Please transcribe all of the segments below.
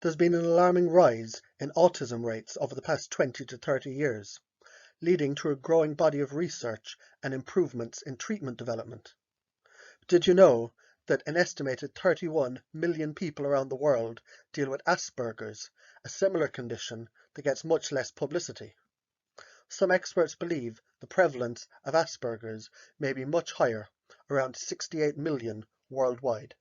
There's been an alarming rise in autism rates over the past 20 to 30 years, leading to a growing body of research and improvements in treatment development. Did you know that an estimated 31 million people around the world deal with Asperger's, a similar condition that gets much less publicity? Some experts believe the prevalence of Asperger's may be much higher, around 68 million worldwide.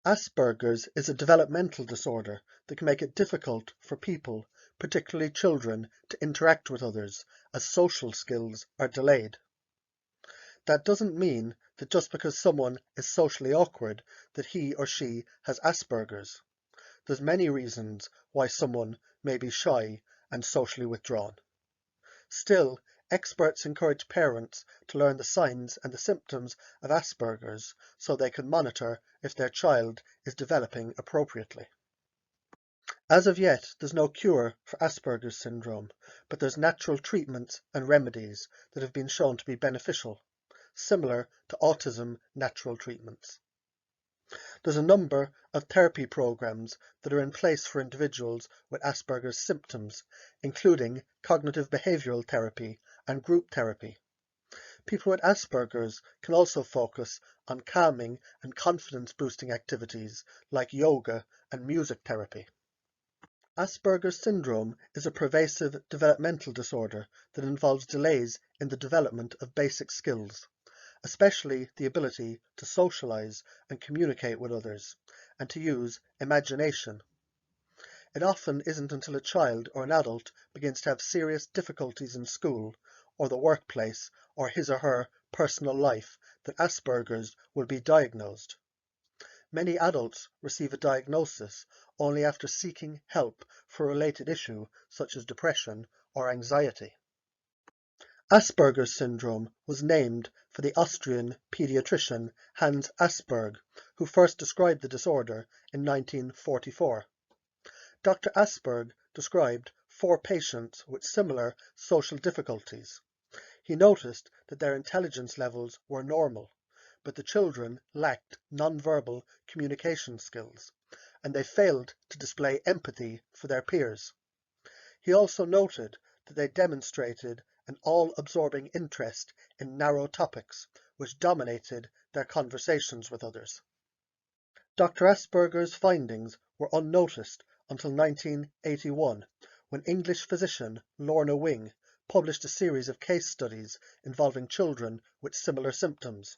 Asperger's is a developmental disorder that can make it difficult for people, particularly children, to interact with others, as social skills are delayed. That doesn't mean that just because someone is socially awkward that he or she has Asperger's. There's many reasons why someone may be shy and socially withdrawn. Still, experts encourage parents to learn the signs and the symptoms of Asperger's so they can monitor if their child is developing appropriately. As of yet, there's no cure for Asperger's syndrome, but there's natural treatments and remedies that have been shown to be beneficial, similar to autism natural treatments. There's a number of therapy programs that are in place for individuals with Asperger's symptoms, including cognitive behavioural therapy and group therapy. People with Asperger's can also focus on calming and confidence-boosting activities like yoga and music therapy. Asperger's syndrome is a pervasive developmental disorder that involves delays in the development of basic skills, especially the ability to socialize and communicate with others, and to use imagination. It often isn't until a child or an adult begins to have serious difficulties in school, or the workplace, or his or her personal life that Asperger's will be diagnosed. Many adults receive a diagnosis only after seeking help for a related issue such as depression or anxiety. Asperger's syndrome was named for the Austrian pediatrician Hans Asperger, who first described the disorder in 1944. Dr. Asperger described 4 patients with similar social difficulties. He noticed that their intelligence levels were normal, but the children lacked nonverbal communication skills, and they failed to display empathy for their peers. He also noted that they demonstrated an all-absorbing interest in narrow topics, which dominated their conversations with others. Dr. Asperger's findings were unnoticed until 1981, when English physician Lorna Wing published a series of case studies involving children with similar symptoms.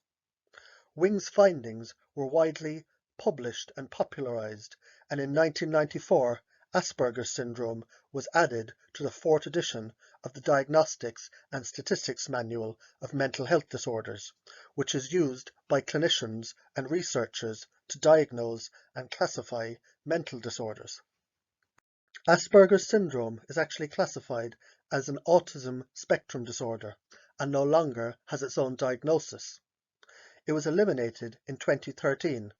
Wing's findings were widely published and popularized, and in 1994, Asperger's syndrome was added to the 4th edition of the Diagnostics and Statistics Manual of Mental Health Disorders, which is used by clinicians and researchers to diagnose and classify mental disorders. Asperger's syndrome is actually classified as an autism spectrum disorder and no longer has its own diagnosis. It was eliminated in 2013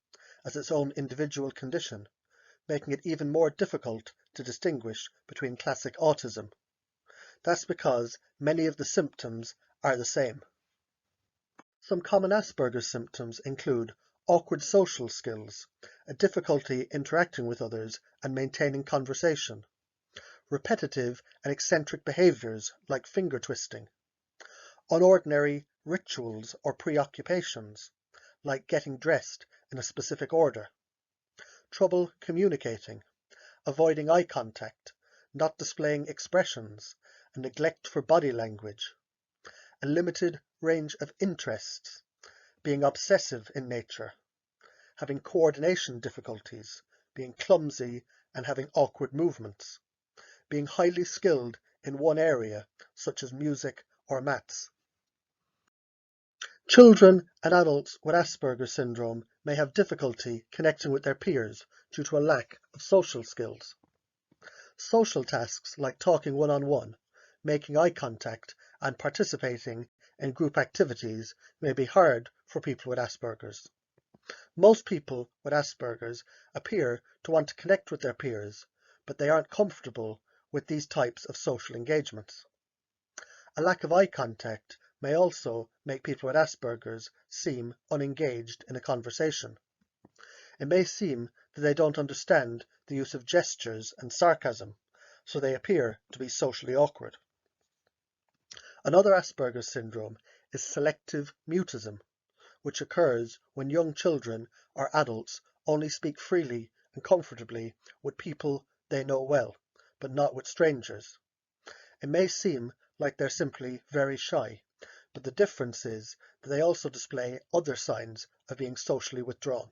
as its own individual condition, making it even more difficult to distinguish between classic autism. That's because many of the symptoms are the same. Some common Asperger's symptoms include awkward social skills, a difficulty interacting with others and maintaining conversation, repetitive and eccentric behaviors like finger twisting, unordinary rituals or preoccupations, like getting dressed in a specific order, trouble communicating, avoiding eye contact, not displaying expressions, a neglect for body language, a limited range of interests, being obsessive in nature, having coordination difficulties, being clumsy and having awkward movements, being highly skilled in one area, such as music or maths. Children and adults with Asperger's syndrome may have difficulty connecting with their peers due to a lack of social skills. Social tasks like talking one-on-one, making eye contact, and participating in group activities may be hard for people with Asperger's. Most people with Asperger's appear to want to connect with their peers, but they aren't comfortable with these types of social engagements. A lack of eye contact may also make people with Asperger's seem unengaged in a conversation. It may seem that they don't understand the use of gestures and sarcasm, so they appear to be socially awkward. Another Asperger's syndrome is selective mutism, which occurs when young children or adults only speak freely and comfortably with people they know well, but not with strangers. It may seem like they're simply very shy, but the difference is that they also display other signs of being socially withdrawn.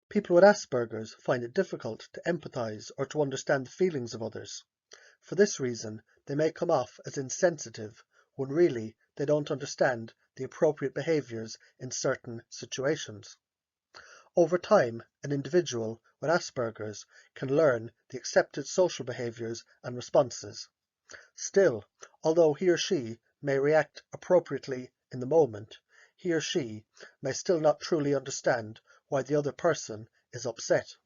People with Asperger's find it difficult to empathize or to understand the feelings of others. For this reason, they may come off as insensitive when really they don't understand the appropriate behaviors in certain situations. Over time, an individual with Asperger's can learn the accepted social behaviors and responses. Still, although he or she may react appropriately in the moment, he or she may still not truly understand why the other person is upset.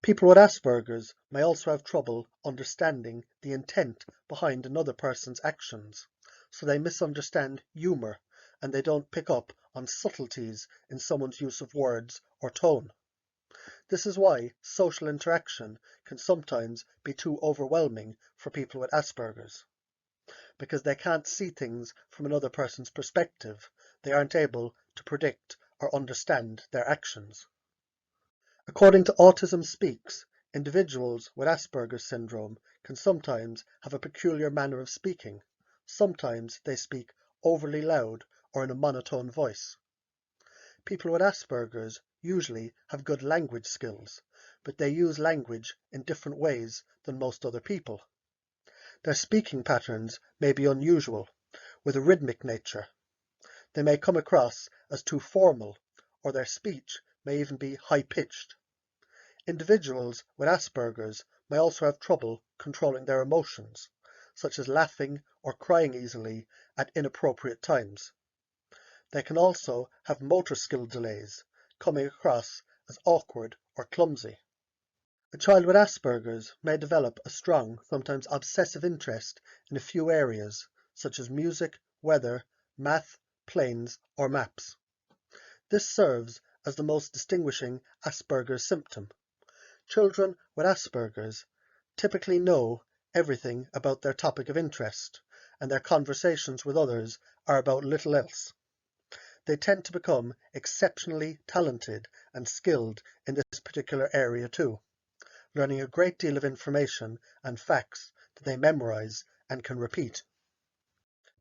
People with Asperger's may also have trouble understanding the intent behind another person's actions, so they misunderstand humor and they don't pick up on subtleties in someone's use of words or tone. This is why social interaction can sometimes be too overwhelming for people with Asperger's. Because they can't see things from another person's perspective, they aren't able to predict or understand their actions. According to Autism Speaks, individuals with Asperger's syndrome can sometimes have a peculiar manner of speaking. Sometimes they speak overly loud or in a monotone voice. People with Asperger's usually have good language skills, but they use language in different ways than most other people. Their speaking patterns may be unusual, with a rhythmic nature. They may come across as too formal, or their speech may even be high-pitched. Individuals with Asperger's may also have trouble controlling their emotions, such as laughing or crying easily at inappropriate times. They can also have motor skill delays, coming across as awkward or clumsy. A child with Asperger's may develop a strong, sometimes obsessive interest in a few areas, such as music, weather, math, planes, or maps. This serves as the most distinguishing Asperger's symptom. Children with Asperger's typically know everything about their topic of interest, and their conversations with others are about little else. They tend to become exceptionally talented and skilled in this particular area too, learning a great deal of information and facts that they memorize and can repeat.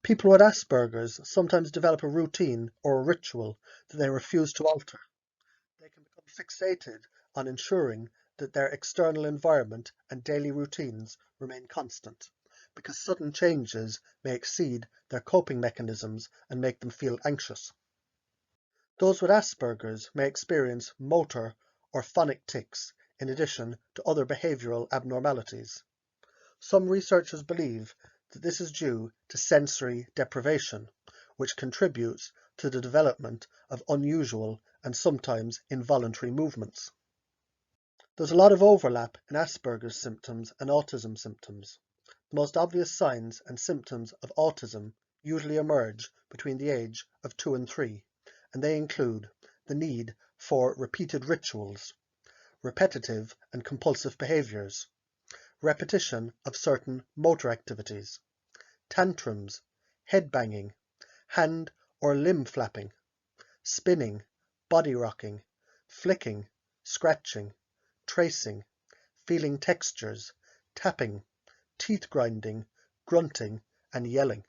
People with Asperger's sometimes develop a routine or a ritual that they refuse to alter. They can become fixated on ensuring that their external environment and daily routines remain constant, because sudden changes may exceed their coping mechanisms and make them feel anxious. Those with Asperger's may experience motor or phonic tics in addition to other behavioural abnormalities. Some researchers believe that this is due to sensory deprivation, which contributes to the development of unusual and sometimes involuntary movements. There's a lot of overlap in Asperger's symptoms and autism symptoms. The most obvious signs and symptoms of autism usually emerge between the age of 2 and 3, and they include the need for repeated rituals, repetitive and compulsive behaviors, repetition of certain motor activities, tantrums, head banging, hand or limb flapping, spinning, body rocking, flicking, scratching, tracing, feeling textures, tapping, teeth grinding, grunting, and yelling.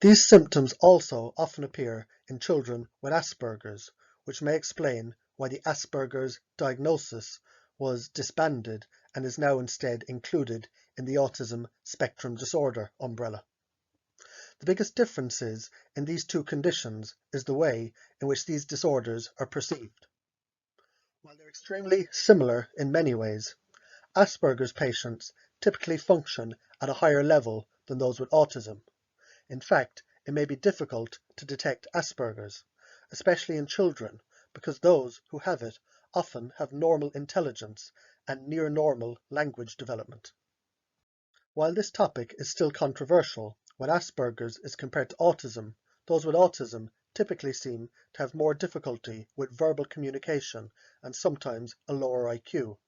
These symptoms also often appear in children with Asperger's, which may explain why the Asperger's diagnosis was disbanded and is now instead included in the autism spectrum disorder umbrella. The biggest differences in these two conditions is the way in which these disorders are perceived. While they're extremely similar in many ways, Asperger's patients typically function at a higher level than those with autism. In fact, it may be difficult to detect Asperger's, especially in children, because those who have it often have normal intelligence and near normal language development. While this topic is still controversial, when Asperger's is compared to autism, those with autism typically seem to have more difficulty with verbal communication and sometimes a lower IQ.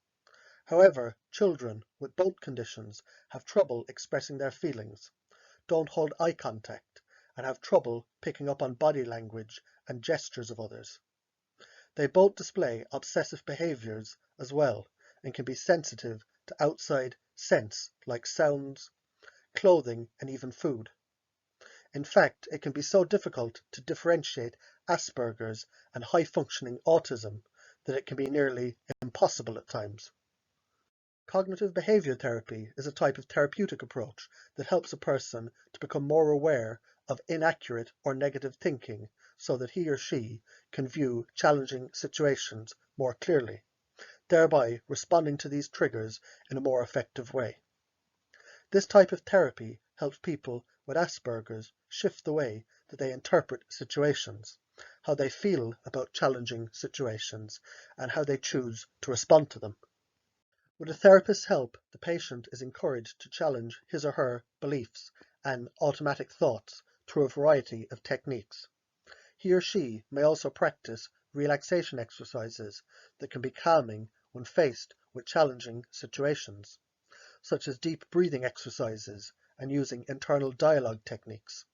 However, children with both conditions have trouble expressing their feelings, don't hold eye contact, and have trouble picking up on body language and gestures of others. They both display obsessive behaviors as well and can be sensitive to outside scents like sounds, clothing, and even food. In fact, it can be so difficult to differentiate Asperger's and high-functioning autism that it can be nearly impossible at times. Cognitive behavior therapy is a type of therapeutic approach that helps a person to become more aware of inaccurate or negative thinking so that he or she can view challenging situations more clearly, thereby responding to these triggers in a more effective way. This type of therapy helps people with Asperger's shift the way that they interpret situations, how they feel about challenging situations, and how they choose to respond to them. With a therapist's help, the patient is encouraged to challenge his or her beliefs and automatic thoughts through a variety of techniques. He or she may also practice relaxation exercises that can be calming when faced with challenging situations, such as deep breathing exercises and using internal dialogue techniques.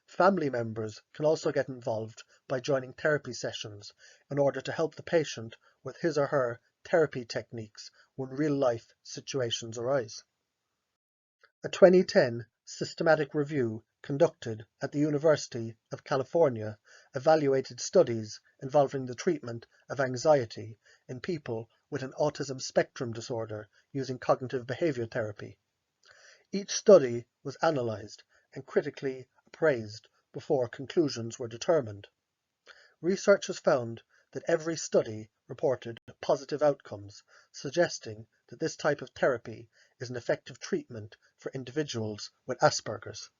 Family members can also get involved by joining therapy sessions in order to help the patient with his or her therapy techniques when real-life situations arise. A 2010 systematic review conducted at the University of California evaluated studies involving the treatment of anxiety in people with an autism spectrum disorder using cognitive behavior therapy. Each study was analyzed and critically appraised before conclusions were determined. Researchers found that every study reported positive outcomes, suggesting that this type of therapy is an effective treatment for individuals with Asperger's.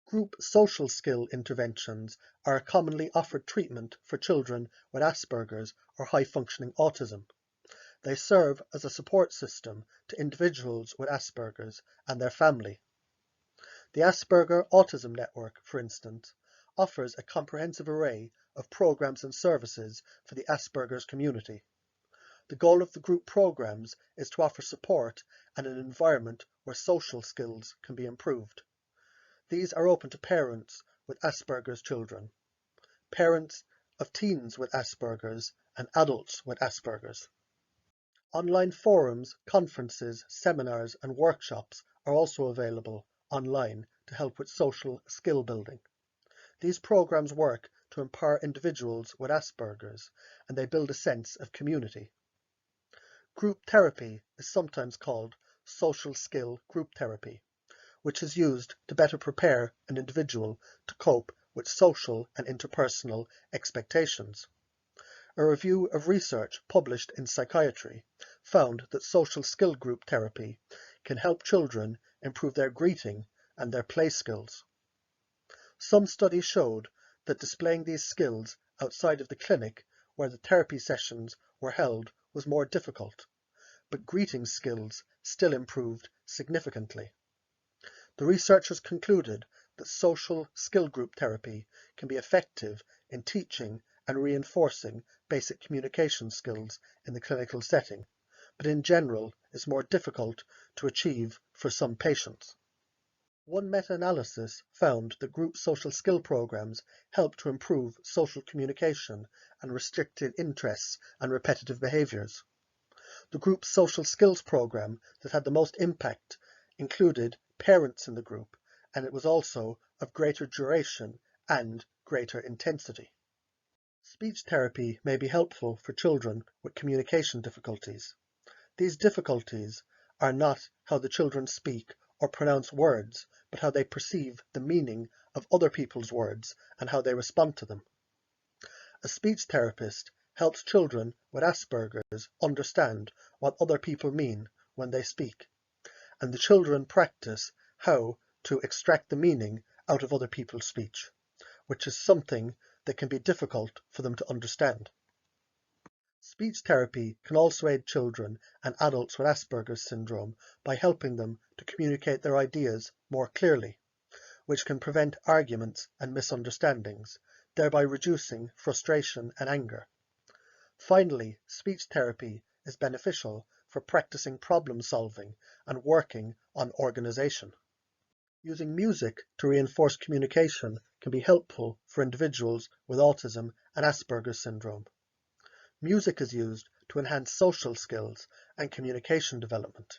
Group social skill interventions are a commonly offered treatment for children with Asperger's or high-functioning autism. They serve as a support system to individuals with Asperger's and their family. The Asperger Autism Network, for instance, offers a comprehensive array of programs and services for the Asperger's community. The goal of the group programs is to offer support and an environment where social skills can be improved. These are open to parents with Asperger's children, parents of teens with Asperger's, and adults with Asperger's. Online forums, conferences, seminars, and workshops are also available online to help with social skill building. These programs work to empower individuals with Asperger's, and they build a sense of community. Group therapy is sometimes called social skill group therapy, which is used to better prepare an individual to cope with social and interpersonal expectations. A review of research published in Psychiatry found that social skill group therapy can help children improve their greeting and their play skills. Some studies showed that displaying these skills outside of the clinic where the therapy sessions were held was more difficult, but greeting skills still improved significantly. The researchers concluded that social skill group therapy can be effective in teaching and reinforcing basic communication skills in the clinical setting, but in general is more difficult to achieve for some patients. One meta-analysis found that group social skill programs help to improve social communication and restricted interests and repetitive behaviors. The group social skills program that had the most impact included parents in the group, and it was also of greater duration and greater intensity. Speech therapy may be helpful for children with communication difficulties. These difficulties are not how the children speak or pronounce words, but how they perceive the meaning of other people's words and how they respond to them. A speech therapist helps children with Asperger's understand what other people mean when they speak, and the children practice how to extract the meaning out of other people's speech, which is something that can be difficult for them to understand. Speech therapy can also aid children and adults with Asperger's syndrome by helping them to communicate their ideas more clearly, which can prevent arguments and misunderstandings, thereby reducing frustration and anger. Finally, speech therapy is beneficial for practicing problem solving and working on organization. Using music to reinforce communication can be helpful for individuals with autism and Asperger's syndrome. Music is used to enhance social skills and communication development.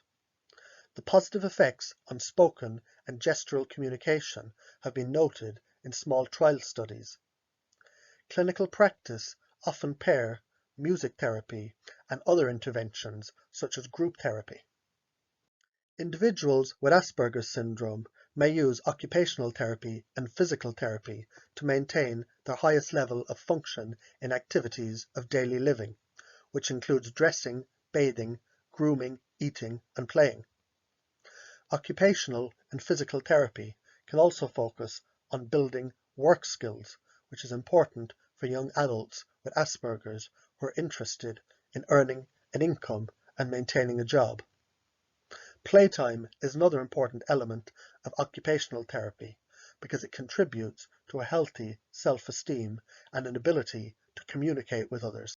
The positive effects on spoken and gestural communication have been noted in small trial studies. Clinical practice often pair music therapy and other interventions such as group therapy. Individuals with Asperger's syndrome may use occupational therapy and physical therapy to maintain their highest level of function in activities of daily living, which includes dressing, bathing, grooming, eating, and playing. Occupational and physical therapy can also focus on building work skills, which is important for young adults with Asperger's who are interested in earning an income and maintaining a job. Playtime is another important element of occupational therapy because it contributes to a healthy self-esteem and an ability to communicate with others.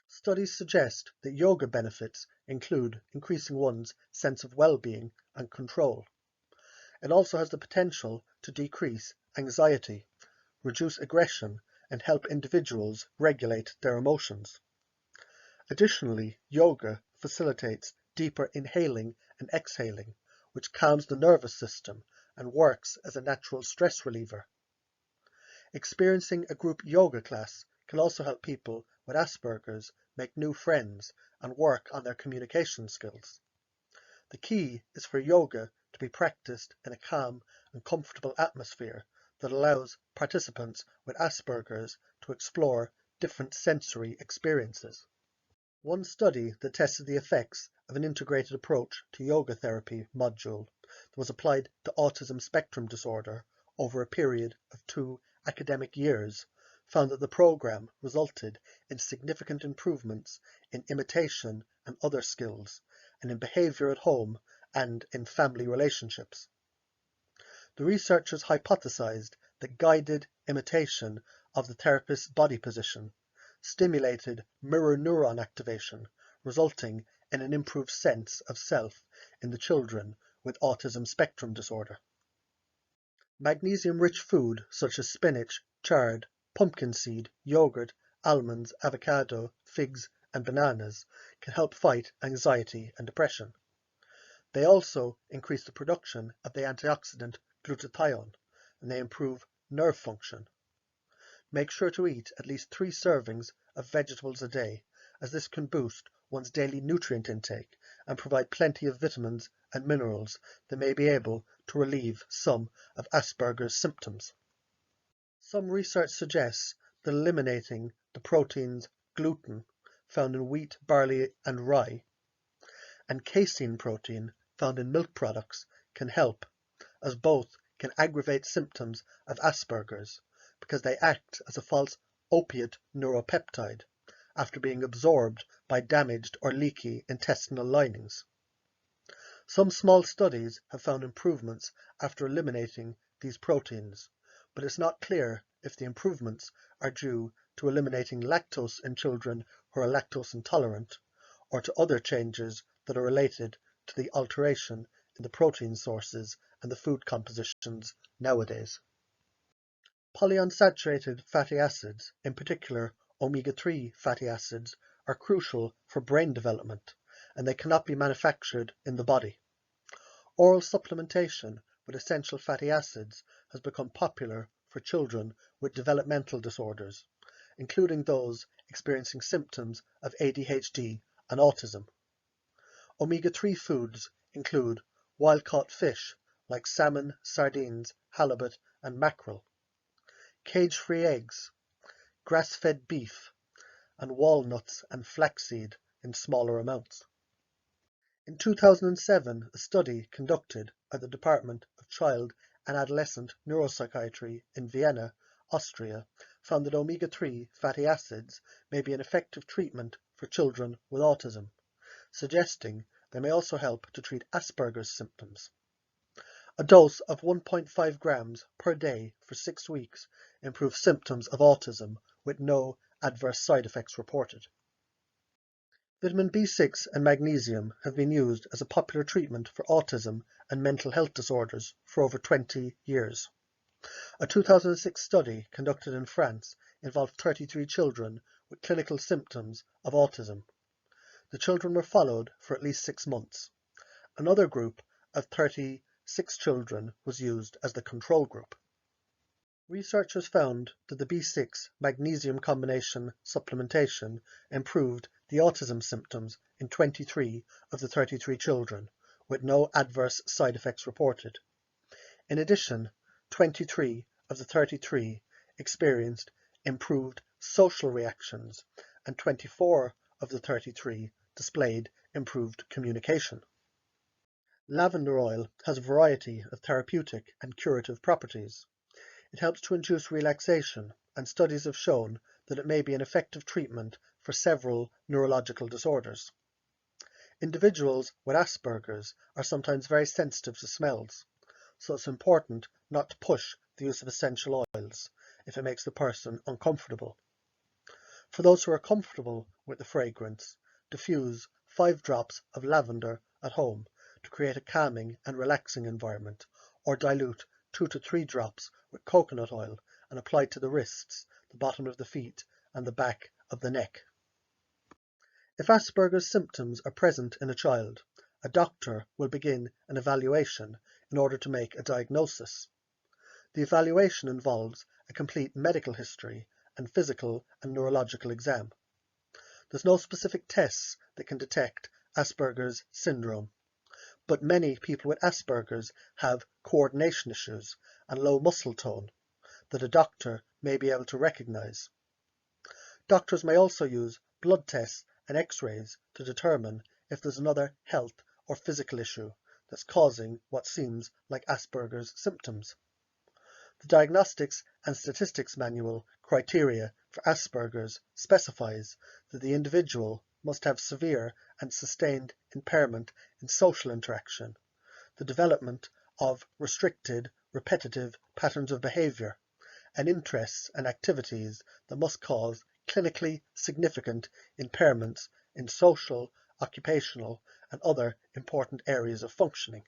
Studies suggest that yoga benefits include increasing one's sense of well-being and control. It also has the potential to decrease anxiety, reduce aggression, and help individuals regulate their emotions. Additionally, yoga facilitates deeper inhaling and exhaling, which calms the nervous system and works as a natural stress reliever. Experiencing a group yoga class can also help people with Asperger's make new friends and work on their communication skills. The key is for yoga to be practiced in a calm and comfortable atmosphere that allows participants with Asperger's to explore different sensory experiences. One study that tested the effects of an integrated approach to yoga therapy module that was applied to autism spectrum disorder over a period of 2 academic years found that the program resulted in significant improvements in imitation and other skills, and in behavior at home and in family relationships. The researchers hypothesized that guided imitation of the therapist's body position stimulated mirror neuron activation, resulting in an improved sense of self in the children with autism spectrum disorder. Magnesium-rich food such as spinach, chard, pumpkin seed, yogurt, almonds, avocado, figs, and bananas can help fight anxiety and depression. They also increase the production of the antioxidant glutathione, and they improve nerve function. Make sure to eat at least 3 servings of vegetables a day, as this can boost one's daily nutrient intake and provide plenty of vitamins and minerals that may be able to relieve some of Asperger's symptoms. Some research suggests that eliminating the proteins gluten found in wheat, barley, and rye, and casein protein found in milk products can help, as both can aggravate symptoms of Asperger's because they act as a false opiate neuropeptide after being absorbed by damaged or leaky intestinal linings. Some small studies have found improvements after eliminating these proteins, but it's not clear if the improvements are due to eliminating lactose in children who are lactose intolerant or to other changes that are related to the alteration in the protein sources and the food compositions nowadays. Polyunsaturated fatty acids, in particular omega-3 fatty acids, are crucial for brain development, and they cannot be manufactured in the body. Oral supplementation with essential fatty acids has become popular for children with developmental disorders, including those experiencing symptoms of ADHD and autism. Omega-3 foods include wild-caught fish like salmon, sardines, halibut, and mackerel, cage-free eggs, grass-fed beef, and walnuts and flaxseed in smaller amounts. In 2007, a study conducted at the Department of Child and Adolescent Neuropsychiatry in Vienna, Austria, found that omega-3 fatty acids may be an effective treatment for children with autism, suggesting they may also help to treat Asperger's symptoms. A dose of 1.5 grams per day for 6 weeks improved symptoms of autism with no adverse side effects reported. Vitamin B6 and magnesium have been used as a popular treatment for autism and mental health disorders for over 20 years. A 2006 study conducted in France involved 33 children with clinical symptoms of autism. The children were followed for at least 6 months. Another group of 36 children was used as the control group. Researchers found that the B6 magnesium combination supplementation improved the autism symptoms in 23 of the 33 children, with no adverse side effects reported. In addition, 23 of the 33 experienced improved social reactions, and 24 of the 33 displayed improved communication. Lavender oil has a variety of therapeutic and curative properties. It helps to induce relaxation, and studies have shown that it may be an effective treatment for several neurological disorders. Individuals with Asperger's are sometimes very sensitive to smells, so it's important not to push the use of essential oils if it makes the person uncomfortable. For those who are comfortable with the fragrance, diffuse 5 drops of lavender at home to create a calming and relaxing environment, or dilute 2 to 3 drops with coconut oil and apply to the wrists, the bottom of the feet, and the back of the neck. If Asperger's symptoms are present in a child, a doctor will begin an evaluation in order to make a diagnosis. The evaluation involves a complete medical history and physical and neurological exam. There's no specific tests that can detect Asperger's syndrome, but many people with Asperger's have coordination issues and low muscle tone that a doctor may be able to recognize. Doctors may also use blood tests and X-rays to determine if there's another health or physical issue that's causing what seems like Asperger's symptoms. The Diagnostics and Statistics Manual criteria for Asperger's specifies that the individual must have severe and sustained impairment in social interaction, the development of restricted, repetitive patterns of behavior, and interests and activities that must cause clinically significant impairments in social, occupational, and other important areas of functioning.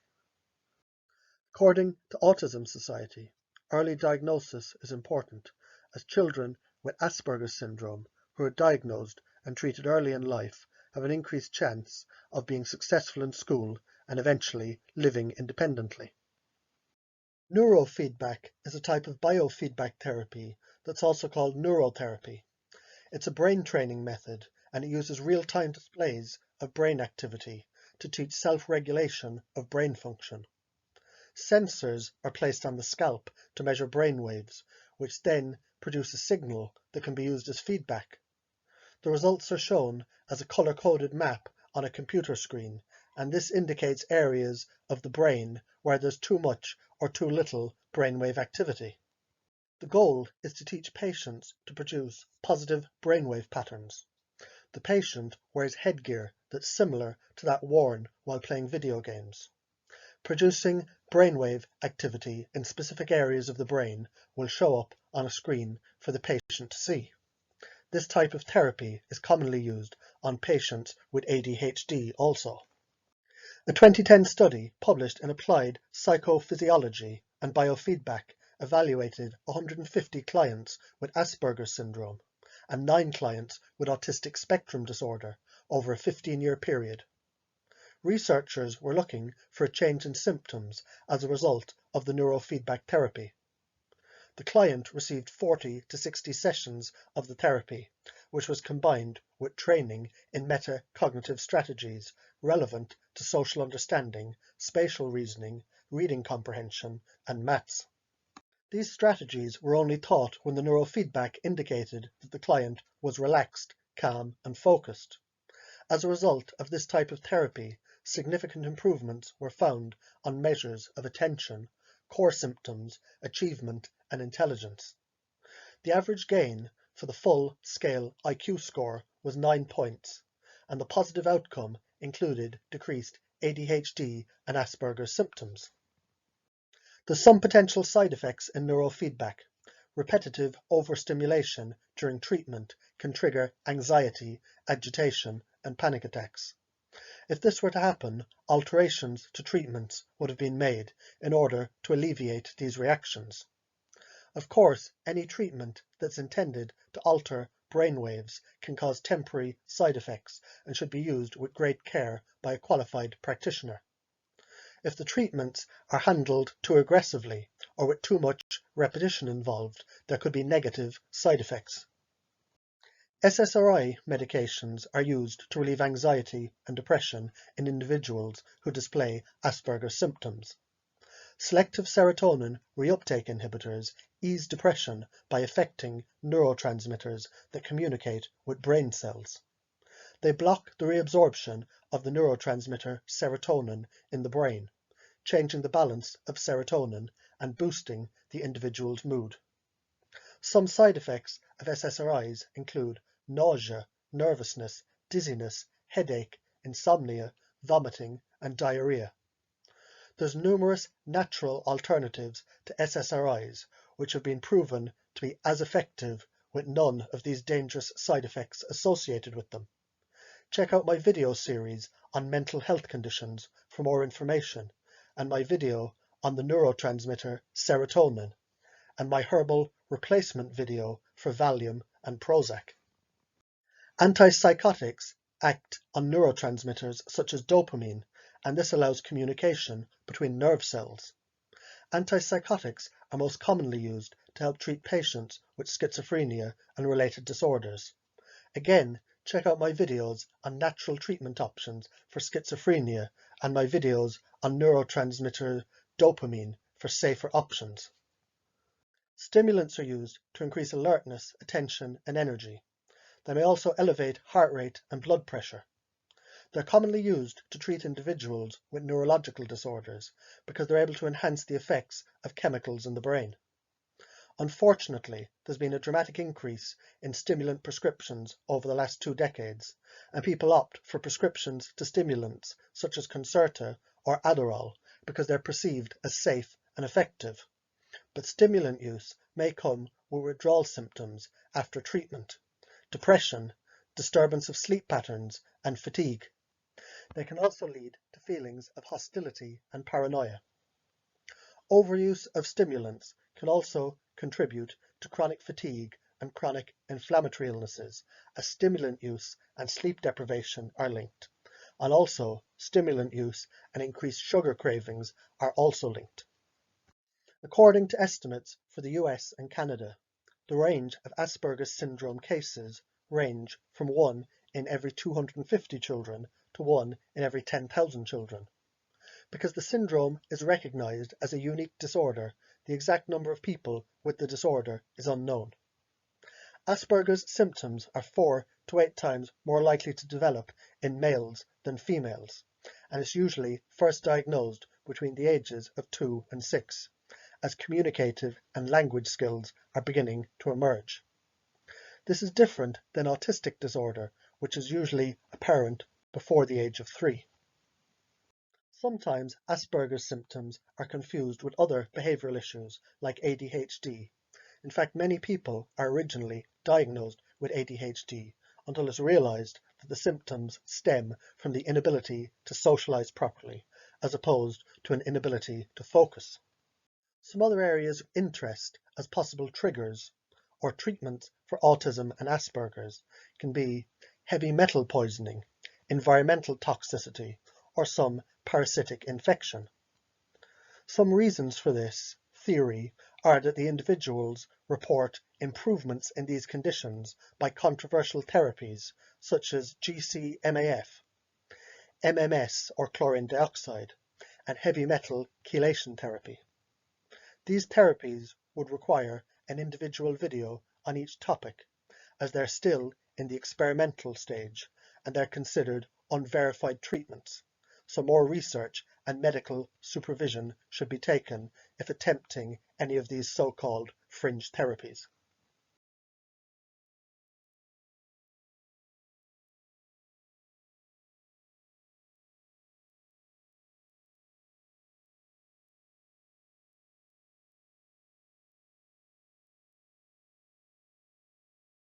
According to Autism Society, early diagnosis is important, as children with Asperger's syndrome who are diagnosed and treated early in life have an increased chance of being successful in school and eventually living independently. Neurofeedback is a type of biofeedback therapy that's also called neurotherapy. It's a brain training method, and it uses real-time displays of brain activity to teach self-regulation of brain function. Sensors are placed on the scalp to measure brain waves, which then produce a signal that can be used as feedback. The results are shown as a color-coded map on a computer screen, and this indicates areas of the brain where there's too much or too little brainwave activity. The goal is to teach patients to produce positive brainwave patterns. The patient wears headgear that's similar to that worn while playing video games. Producing brainwave activity in specific areas of the brain will show up on a screen for the patient to see. This type of therapy is commonly used on patients with ADHD also. A 2010 study published in Applied Psychophysiology and Biofeedback evaluated 150 clients with Asperger's syndrome and 9 clients with autistic spectrum disorder over a 15-year period. Researchers were looking for a change in symptoms as a result of the neurofeedback therapy. The client received 40 to 60 sessions of the therapy, which was combined with training in metacognitive strategies relevant to social understanding, spatial reasoning, reading comprehension, and maths. These strategies were only taught when the neurofeedback indicated that the client was relaxed, calm, and focused. As a result of this type of therapy, significant improvements were found on measures of attention, core symptoms, achievement, and intelligence. The average gain for the full scale IQ score was 9 points, and the positive outcome included decreased ADHD and Asperger's symptoms. There's some potential side effects in neurofeedback. Repetitive overstimulation during treatment can trigger anxiety, agitation, and panic attacks. If this were to happen, alterations to treatments would have been made in order to alleviate these reactions. Of course, any treatment that's intended to alter brain waves can cause temporary side effects and should be used with great care by a qualified practitioner. If the treatments are handled too aggressively or with too much repetition involved, there could be negative side effects. SSRI medications are used to relieve anxiety and depression in individuals who display Asperger's symptoms. Selective serotonin reuptake inhibitors ease depression by affecting neurotransmitters that communicate with brain cells. They block the reabsorption of the neurotransmitter serotonin in the brain, changing the balance of serotonin and boosting the individual's mood. Some side effects of SSRIs include nausea, nervousness, dizziness, headache, insomnia, vomiting, and diarrhea. There's numerous natural alternatives to SSRIs which have been proven to be as effective with none of these dangerous side effects associated with them. Check out my video series on mental health conditions for more information, and my video on the neurotransmitter serotonin, and my herbal replacement video for Valium and Prozac. Antipsychotics act on neurotransmitters such as dopamine, and this allows communication between nerve cells. Antipsychotics are most commonly used to help treat patients with schizophrenia and related disorders. Again, check out my videos on natural treatment options for schizophrenia and my videos on neurotransmitter dopamine for safer options. Stimulants are used to increase alertness, attention, and energy. They may also elevate heart rate and blood pressure. They're commonly used to treat individuals with neurological disorders because they're able to enhance the effects of chemicals in the brain. Unfortunately, there's been a dramatic increase in stimulant prescriptions over the last 2 decades, and people opt for prescriptions to stimulants such as Concerta or Adderall because they're perceived as safe and effective. But stimulant use may come with withdrawal symptoms after treatment, depression, disturbance of sleep patterns, and fatigue. They can also lead to feelings of hostility and paranoia. Overuse of stimulants can also contribute to chronic fatigue and chronic inflammatory illnesses, as stimulant use and sleep deprivation are linked. And also, stimulant use and increased sugar cravings are also linked. According to estimates for the US and Canada, the range of Asperger's syndrome cases range from 1 in every 250 children to 1 in every 10,000 children. Because the syndrome is recognized as a unique disorder, the exact number of people with the disorder is unknown. Asperger's symptoms are 4 to 8 times more likely to develop in males than females, and is usually first diagnosed between the ages of 2 and 6, as communicative and language skills are beginning to emerge. This is different than autistic disorder, which is usually apparent before the age of 3. Sometimes Asperger's symptoms are confused with other behavioural issues like ADHD. In fact, many people are originally diagnosed with ADHD until it's realised that the symptoms stem from the inability to socialise properly, as opposed to an inability to focus. Some other areas of interest as possible triggers or treatments for autism and Asperger's can be heavy metal poisoning, environmental toxicity, or some parasitic infection. Some reasons for this theory are that the individuals report improvements in these conditions by controversial therapies such as GCMAF, MMS or chlorine dioxide, and heavy metal chelation therapy. These therapies would require an individual video on each topic, as they're still in the experimental stage and they're considered unverified treatments, so more research and medical supervision should be taken if attempting any of these so-called fringe therapies.